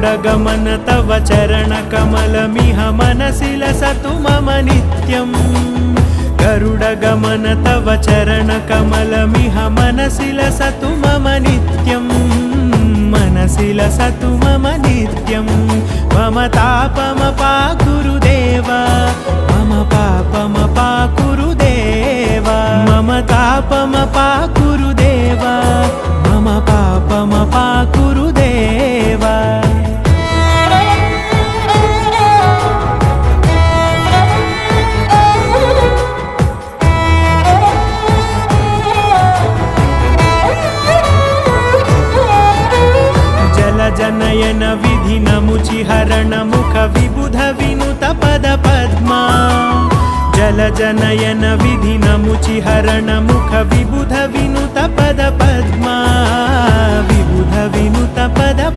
गरुडगमन तव चरणकमलमिह मनसि लसतु मम नित्यम् गरुडगमन तव चरणकमलमिह मनसि लसतु मम नित्यम् मनसि लसतु मम नित्यम् मम तापमपाकुरुदेव मम पापमपाकुरुदेव मम तापमपाकुरुदेव मम पापमपाकुरुदेव जनयन विधि नमुचिहरण मुख विबुध विनुत पद पद्मा जल जनयन विधि नमुचिहरण मुख विबुध विनुत पद पद्मा विबुध विनुत पद